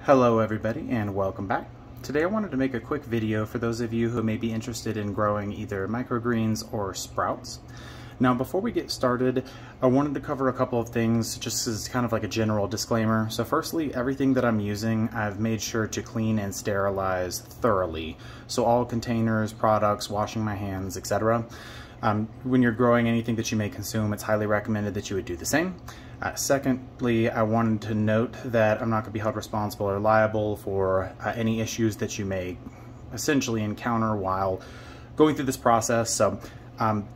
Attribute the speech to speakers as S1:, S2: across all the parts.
S1: Hello everybody and welcome back. Today I wanted to make a quick video for those of you who may be interested in growing either microgreens or sprouts. Now before we get started, I wanted to cover a couple of things just as kind of like a general disclaimer. So firstly, everything that I'm using I've made sure to clean and sterilize thoroughly. So all containers, products, washing my hands, etc. When you're growing anything that you may consume, it's highly recommended that you would do the same. Secondly, I wanted to note that I'm not going to be held responsible or liable for any issues that you may essentially encounter while going through this process. So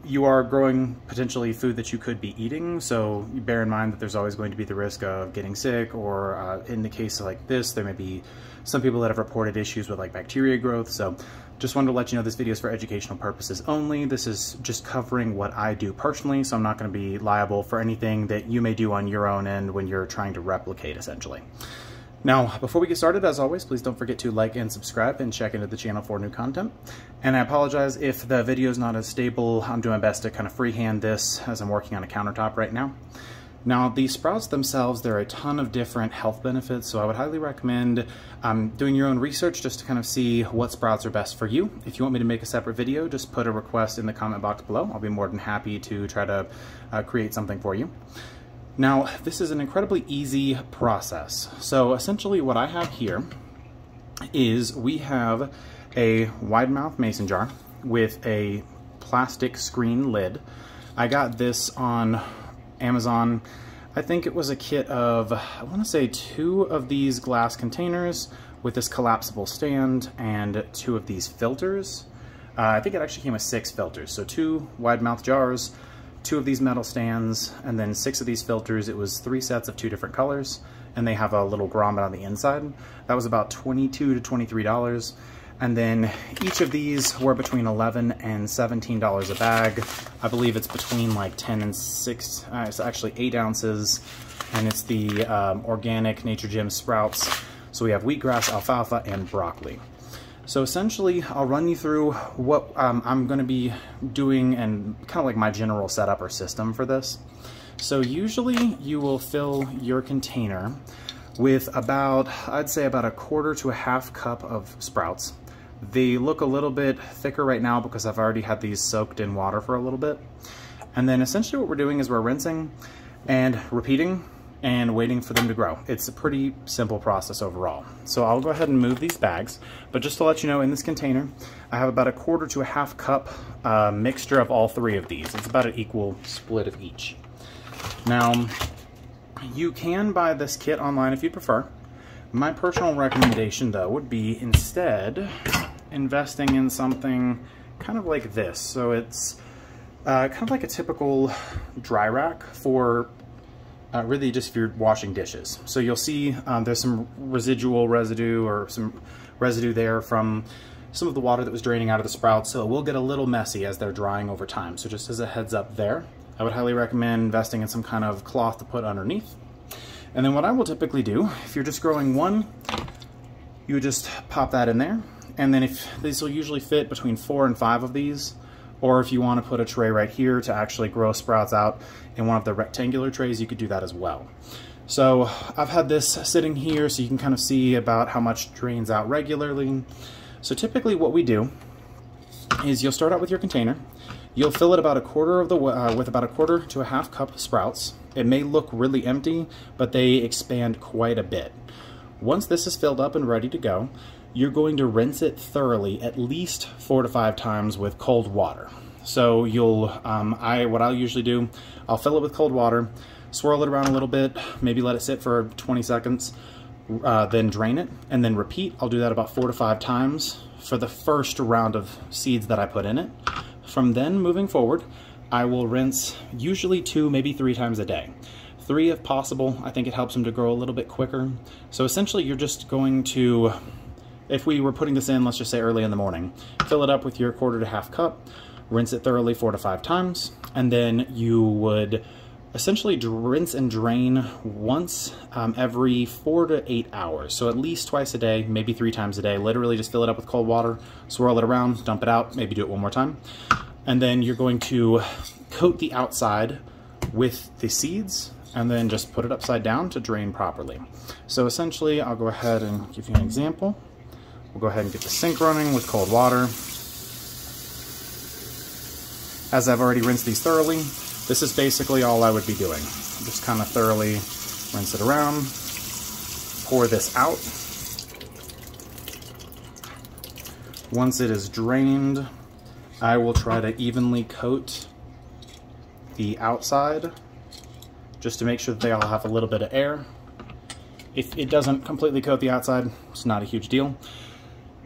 S1: you are growing potentially food that you could be eating, so bear in mind that there's always going to be the risk of getting sick, or in the case like this, there may be some people that have reported issues with like bacteria growth. So just wanted to let you know this video is for educational purposes only. This is just covering what I do personally, so I'm not going to be liable for anything that you may do on your own end when you're trying to replicate essentially. Now, before we get started, as always, please don't forget to like and subscribe and check into the channel for new content. And I apologize if the video is not as stable. I'm doing my best to kind of freehand this as I'm working on a countertop right now. Now, the sprouts themselves, there are a ton of different health benefits, so I would highly recommend doing your own research just to kind of see what sprouts are best for you. If you want me to make a separate video, just put a request in the comment box below. I'll be more than happy to try to create something for you. Now, this is an incredibly easy process. So essentially what I have here is we have a wide mouth mason jar with a plastic screen lid. I got this on Amazon. I think it was a kit of, I want to say 2 of these glass containers with this collapsible stand and 2 of these filters. I think it actually came with 6 filters. So 2 wide mouth jars, 2 of these metal stands, and then 6 of these filters. It was 3 sets of 2 different colors, and they have a little grommet on the inside. That was about $22 to $23. And then each of these were between $11 and $17 a bag. I believe it's between like 10 and 6, it's actually 8 ounces, and it's the organic Nature Gym sprouts. So we have wheatgrass, alfalfa, and broccoli. So essentially, I'll run you through what I'm going to be doing and kind of like my general setup or system for this. So usually you will fill your container with about, I'd say about 1/4 to 1/2 cup of sprouts. They look a little bit thicker right now because I've already had these soaked in water for a little bit. And then essentially what we're doing is we're rinsing and repeating and waiting for them to grow. It's a pretty simple process overall. So I'll go ahead and move these bags, but just to let you know, in this container, I have about 1/4 to 1/2 cup mixture of all 3 of these. It's about an equal split of each. Now, you can buy this kit online if you prefer. My personal recommendation though would be instead investing in something kind of like this. So it's kind of like a typical dry rack for really just if you're washing dishes. So you'll see there's some residue or some residue there from some of the water that was draining out of the sprouts, so it will get a little messy as they're drying over time. So just as a heads up there, I would highly recommend investing in some kind of cloth to put underneath. And then what I will typically do, if you're just growing one, you would just pop that in there. And then if these will usually fit between 4 and 5 of these, or if you want to put a tray right here to actually grow sprouts out in one of the rectangular trays, you could do that as well. So I've had this sitting here so you can kind of see about how much drains out regularly. So typically what we do is you'll start out with your container. You'll fill it about 1/4 of the with about 1/4 to 1/2 cup of sprouts. It may look really empty, but they expand quite a bit. Once this is filled up and ready to go, you're going to rinse it thoroughly at least 4 to 5 times with cold water. So you'll, what I'll usually do, I'll fill it with cold water, swirl it around a little bit, maybe let it sit for 20 seconds, then drain it, and then repeat. I'll do that about 4 to 5 times for the first round of seeds that I put in it. From then moving forward, I will rinse usually 2, maybe 3 times a day. 3 if possible. I think it helps them to grow a little bit quicker. So essentially you're just going to, if we were putting this in, let's just say early in the morning, fill it up with your 1/4 to 1/2 cup, rinse it thoroughly 4 to 5 times, and then you would essentially rinse and drain once every 4 to 8 hours. So at least twice a day, maybe 3 times a day. Literally just fill it up with cold water, swirl it around, dump it out, maybe do it one more time. And then you're going to coat the outside with the seeds and then just put it upside down to drain properly. So essentially, I'll go ahead and give you an example. We'll go ahead and get the sink running with cold water. As I've already rinsed these thoroughly, this is basically all I would be doing. Just kind of thoroughly rinse it around, pour this out. Once it is drained, I will try to evenly coat the outside just to make sure that they all have a little bit of air. If it doesn't completely coat the outside, it's not a huge deal.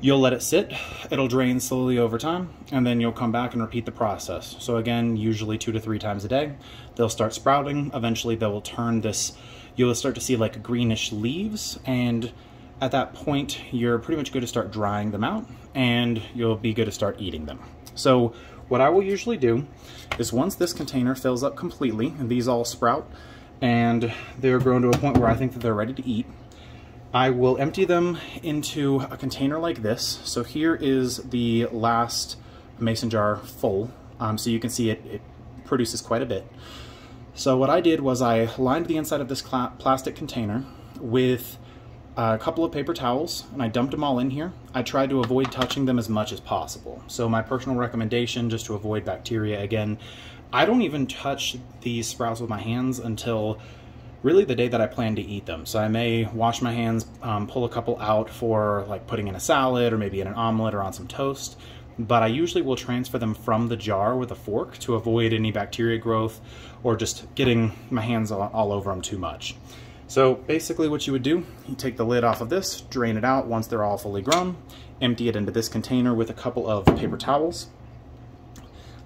S1: You'll let it sit, it'll drain slowly over time, and then you'll come back and repeat the process. So again, usually 2 to 3 times a day. They'll start sprouting. Eventually they will turn this, you'll start to see like greenish leaves, and at that point, you're pretty much good to start drying them out, and you'll be good to start eating them. So what I will usually do is once this container fills up completely, and these all sprout, and they're grown to a point where I think that they're ready to eat, I will empty them into a container like this. So here is the last mason jar full, so you can see it produces quite a bit. So what I did was I lined the inside of this plastic container with a couple of paper towels, and I dumped them all in here. I tried to avoid touching them as much as possible. So my personal recommendation, just to avoid bacteria, again, I don't even touch these sprouts with my hands until really the day that I plan to eat them. So I may wash my hands, pull a couple out for like putting in a salad or maybe in an omelet or on some toast, but I usually will transfer them from the jar with a fork to avoid any bacteria growth or just getting my hands all over them too much. So basically what you would do, you take the lid off of this, drain it out once they're all fully grown, empty it into this container with a couple of paper towels,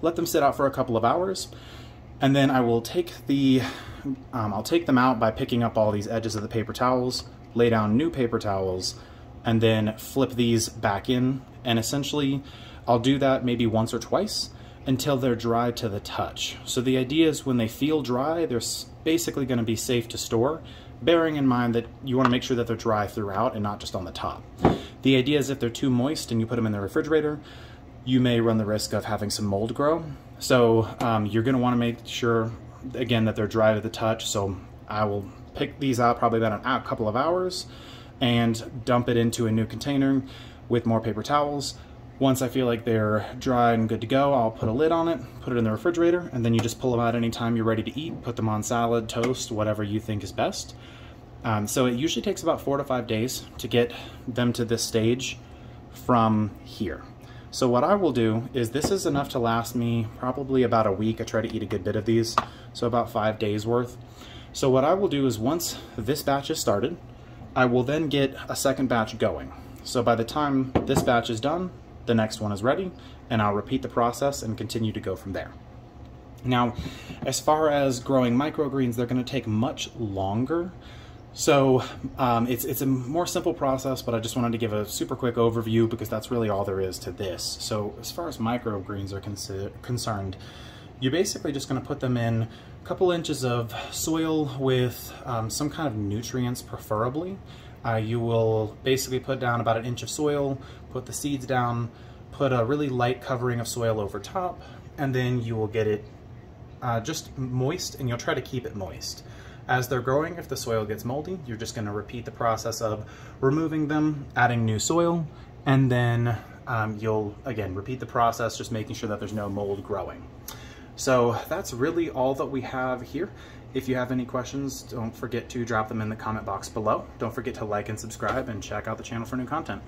S1: let them sit out for a couple of hours, and then I will take I'll take them out by picking up all these edges of the paper towels, lay down new paper towels, and then flip these back in. And essentially, I'll do that maybe once or twice until they're dry to the touch. So the idea is when they feel dry, they're basically going to be safe to store, bearing in mind that you want to make sure that they're dry throughout and not just on the top. The idea is if they're too moist and you put them in the refrigerator, you may run the risk of having some mold grow. So you're going to want to make sure, again, that they're dry to the touch. So I will pick these out probably about a couple of hours and dump it into a new container with more paper towels. Once I feel like they're dry and good to go, I'll put a lid on it, put it in the refrigerator, and then you just pull them out anytime you're ready to eat, put them on salad, toast, whatever you think is best. So it usually takes about 4 to 5 days to get them to this stage from here. So what I will do is, this is enough to last me probably about a week. I try to eat a good bit of these, so about 5 days worth. So what I will do is once this batch is started, I will then get a second batch going. So by the time this batch is done, the next one is ready, and I'll repeat the process and continue to go from there. Now, as far as growing microgreens, they're going to take much longer. So it's a more simple process, but I just wanted to give a super quick overview because that's really all there is to this. So as far as microgreens are concerned, you're basically just going to put them in a couple inches of soil with some kind of nutrients, preferably. You will basically put down about 1 inch of soil, put the seeds down, put a really light covering of soil over top, and then you will get it just moist, and you'll try to keep it moist. As they're growing, if the soil gets moldy, you're just going to repeat the process of removing them, adding new soil, and then you'll, again, repeat the process, just making sure that there's no mold growing. So that's really all that we have here. If you have any questions, don't forget to drop them in the comment box below. Don't forget to like and subscribe and check out the channel for new content.